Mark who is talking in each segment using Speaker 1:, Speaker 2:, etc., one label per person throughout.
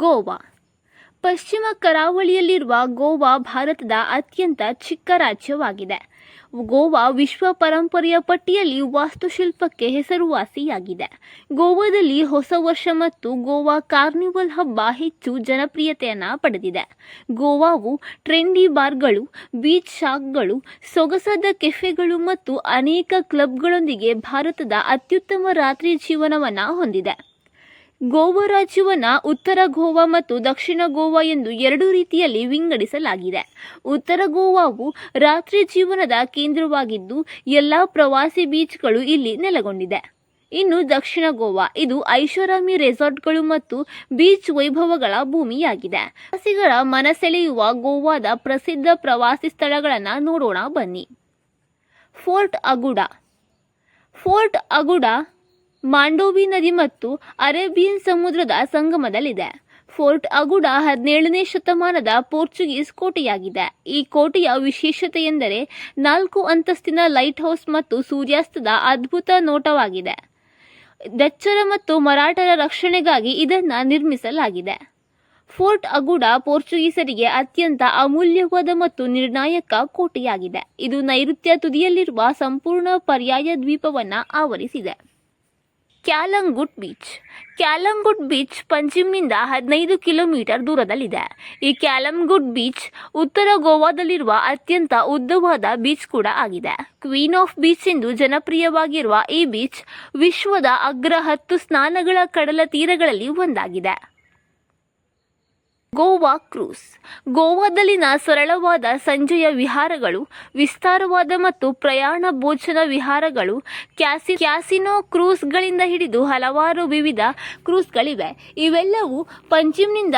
Speaker 1: ಗೋವಾ. ಪಶ್ಚಿಮ ಕರಾವಳಿಯಲ್ಲಿರುವ ಗೋವಾ ಭಾರತದ ಅತ್ಯಂತ ಚಿಕ್ಕ ರಾಜ್ಯವಾಗಿದೆ. ಗೋವಾ ವಿಶ್ವ ಪರಂಪರೆಯ ಪಟ್ಟಿಯಲ್ಲಿ ವಾಸ್ತುಶಿಲ್ಪಕ್ಕೆ ಹೆಸರುವಾಸಿಯಾಗಿದೆ. ಗೋವಾದಲ್ಲಿ ಹೊಸ ವರ್ಷ ಮತ್ತು ಗೋವಾ ಕಾರ್ನಿವಲ್ ಹಬ್ಬ ಹೆಚ್ಚು ಜನಪ್ರಿಯತೆಯನ್ನು ಪಡೆದಿದೆ. ಗೋವಾವು ಟ್ರೆಂಡಿ ಬಾರ್ಗಳು, ಬೀಚ್ ಶಾಕ್ಗಳು, ಸೊಗಸಾದ ಕೆಫೆಗಳು ಮತ್ತು ಅನೇಕ ಕ್ಲಬ್ಗಳೊಂದಿಗೆ ಭಾರತದ ಅತ್ಯುತ್ತಮ ರಾತ್ರಿ ಜೀವನವನ್ನು ಹೊಂದಿದೆ. ಗೋವಾ ರಾಜ್ಯವನ್ನು ಉತ್ತರ ಗೋವಾ ಮತ್ತು ದಕ್ಷಿಣ ಗೋವಾ ಎಂದು ಎರಡು ರೀತಿಯಲ್ಲಿ ವಿಂಗಡಿಸಲಾಗಿದೆ. ಉತ್ತರ ಗೋವಾವು ರಾತ್ರಿ ಜೀವನದ ಕೇಂದ್ರವಾಗಿದ್ದು ಎಲ್ಲ ಪ್ರವಾಸಿ ಬೀಚ್ಗಳು ಇಲ್ಲಿ ನೆಲೆಗೊಂಡಿದೆ. ಇನ್ನು ದಕ್ಷಿಣ ಗೋವಾ ಇದು ಐಷಾರಾಮಿ ರೆಸಾರ್ಟ್ಗಳು ಮತ್ತು ಬೀಚ್ ವೈಭವಗಳ ಭೂಮಿಯಾಗಿದೆ. ಪ್ರವಾಸಿಗರ ಮನಸೆಳೆಯುವ ಗೋವಾದ ಪ್ರಸಿದ್ಧ ಪ್ರವಾಸಿ ಸ್ಥಳಗಳನ್ನು ನೋಡೋಣ ಬನ್ನಿ. ಫೋರ್ಟ್ ಅಗುಡಾ. ಫೋರ್ಟ್ ಅಗುಡಾ ಮಾಂಡೋವಿ ನದಿ ಮತ್ತು ಅರೇಬಿಯನ್ ಸಮುದ್ರದ ಸಂಗಮದಲ್ಲಿದೆ. ಫೋರ್ಟ್ ಅಗುಡಾ 17ನೇ ಶತಮಾನದ ಪೋರ್ಚುಗೀಸ್ ಕೋಟೆಯಾಗಿದೆ. ಈ ಕೋಟೆಯ ವಿಶೇಷತೆಯೆಂದರೆ 4 ಅಂತಸ್ತಿನ ಲೈಟ್ ಹೌಸ್ ಮತ್ತು ಸೂರ್ಯಾಸ್ತದ ಅದ್ಭುತ ನೋಟವಾಗಿದೆ. ಡಚ್ಚರ ಮತ್ತು ಮರಾಠರ ರಕ್ಷಣೆಗಾಗಿ ಇದನ್ನು ನಿರ್ಮಿಸಲಾಗಿದೆ. ಫೋರ್ಟ್ ಅಗುಡಾ ಪೋರ್ಚುಗೀಸರಿಗೆ ಅತ್ಯಂತ ಅಮೂಲ್ಯವಾದ ಮತ್ತು ನಿರ್ಣಾಯಕ ಕೋಟೆಯಾಗಿದೆ. ಇದು ನೈಋತ್ಯ ತುದಿಯಲ್ಲಿರುವ ಸಂಪೂರ್ಣ ಪರ್ಯಾಯ ದ್ವೀಪವನ್ನು ಆವರಿಸಿದೆ. ಕ್ಯಾಲಂಗುಟ್ ಬೀಚ್. ಕ್ಯಾಲಂಗುಟ್ ಬೀಚ್ ಪಂಜಿಮ್ನಿಂದ 15 ಕಿಲೋಮೀಟರ್ ದೂರದಲ್ಲಿದೆ. ಈ ಕ್ಯಾಲಂಗುಟ್ ಬೀಚ್ ಉತ್ತರ ಗೋವಾದಲ್ಲಿರುವ ಅತ್ಯಂತ ಉದ್ದವಾದ ಬೀಚ್ ಕೂಡ ಆಗಿದೆ. ಕ್ವೀನ್ ಆಫ್ ಬೀಚ್ ಎಂದು ಜನಪ್ರಿಯವಾಗಿರುವ ಈ ಬೀಚ್ ವಿಶ್ವದ ಅಗ್ರ 10 ಸ್ನಾನಗಳ ಕಡಲ ತೀರಗಳಲ್ಲಿ ಒಂದಾಗಿದೆ. ಗೋವಾ ಕ್ರೂಸ್. ಗೋವಾದಲ್ಲಿನ ಸರಳವಾದ ಸಂಜೆಯ ವಿಹಾರಗಳು, ವಿಸ್ತಾರವಾದ ಮತ್ತು ಪ್ರಯಾಣ ಭೋಜನ ವಿಹಾರಗಳು, ಕ್ಯಾಸಿನೋ ಕ್ರೂಸ್ಗಳಿಂದ ಹಿಡಿದು ಹಲವಾರು ವಿವಿಧ ಕ್ರೂಸ್ಗಳಿವೆ. ಇವೆಲ್ಲವೂ ಪಂಜಿಮ್ನಿಂದ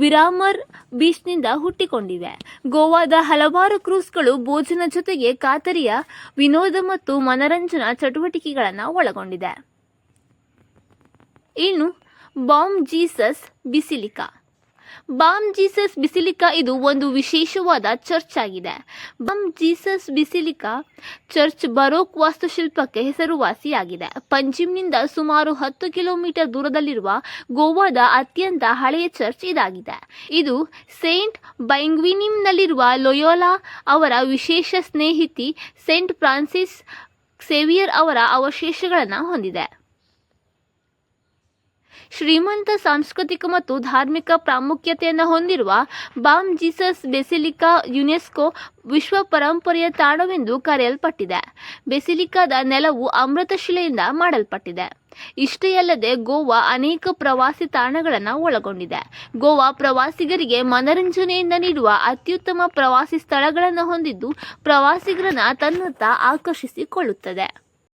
Speaker 1: ವಿರಾಮರ್ ಬೀಚ್ನಿಂದ ಹುಟ್ಟಿಕೊಂಡಿವೆ. ಗೋವಾದ ಹಲವಾರು ಕ್ರೂಸ್ಗಳು ಭೋಜನ ಜೊತೆಗೆ ಖಾತರಿಯ ವಿನೋದ ಮತ್ತು ಮನರಂಜನಾ ಚಟುವಟಿಕೆಗಳನ್ನು ಒಳಗೊಂಡಿದೆ. ಇನ್ನು ಬಾಮ್ ಜೀಸಸ್ ಬಿಸಿಲಿಕಾ. ಬಾಮ್ ಜೀಸಸ್ ಬಿಸಿಲಿಕಾ ಇದು ಒಂದು ವಿಶೇಷವಾದ ಚರ್ಚ್ ಆಗಿದೆ. ಬಾಮ್ ಜೀಸಸ್ ಬಿಸಿಲಿಕಾ ಚರ್ಚ್ ಬರೋಕ್ ವಾಸ್ತುಶಿಲ್ಪಕ್ಕೆ ಹೆಸರುವಾಸಿಯಾಗಿದೆ. ಪಂಜಿಮ್ನಿಂದ ಸುಮಾರು 10 ಕಿಲೋಮೀಟರ್ ದೂರದಲ್ಲಿರುವ ಗೋವಾದ ಅತ್ಯಂತ ಹಳೆಯ ಚರ್ಚ್ ಇದಾಗಿದೆ. ಇದು ಸೇಂಟ್ ಬೈಂಗ್ವಿನಿಮ್ನಲ್ಲಿರುವ ಲೊಯೋಲಾ ಅವರ ವಿಶೇಷ ಸ್ನೇಹಿತಿ ಸೇಂಟ್ ಫ್ರಾನ್ಸಿಸ್ ಸೇವಿಯರ್ ಅವರ ಅವಶೇಷಗಳನ್ನು ಹೊಂದಿದೆ. ಶ್ರೀಮಂತ ಸಾಂಸ್ಕೃತಿಕ ಮತ್ತು ಧಾರ್ಮಿಕ ಪ್ರಾಮುಖ್ಯತೆಯನ್ನು ಹೊಂದಿರುವ ಬಾಮ್ ಜೀಸಸ್ ಬೆಸಿಲಿಕಾ ಯುನೆಸ್ಕೋ ವಿಶ್ವ ಪರಂಪರೆಯ ತಾಣವೆಂದು ಕರೆಯಲ್ಪಟ್ಟಿದೆ. ಬೆಸಿಲಿಕಾದ ನೆಲವು ಅಮೃತಶಿಲೆಯಿಂದ ಮಾಡಲ್ಪಟ್ಟಿದೆ. ಇಷ್ಟೇ ಅಲ್ಲದೆ ಗೋವಾ ಅನೇಕ ಪ್ರವಾಸಿ ತಾಣಗಳನ್ನು ಒಳಗೊಂಡಿದೆ. ಗೋವಾ ಪ್ರವಾಸಿಗರಿಗೆ ಮನರಂಜನೆಯಿಂದ ನೀಡುವ ಅತ್ಯುತ್ತಮ ಪ್ರವಾಸಿ ಸ್ಥಳಗಳನ್ನು ಹೊಂದಿದ್ದು ಪ್ರವಾಸಿಗರನ್ನು ತನ್ನತ್ತ ಆಕರ್ಷಿಸಿಕೊಳ್ಳುತ್ತದೆ.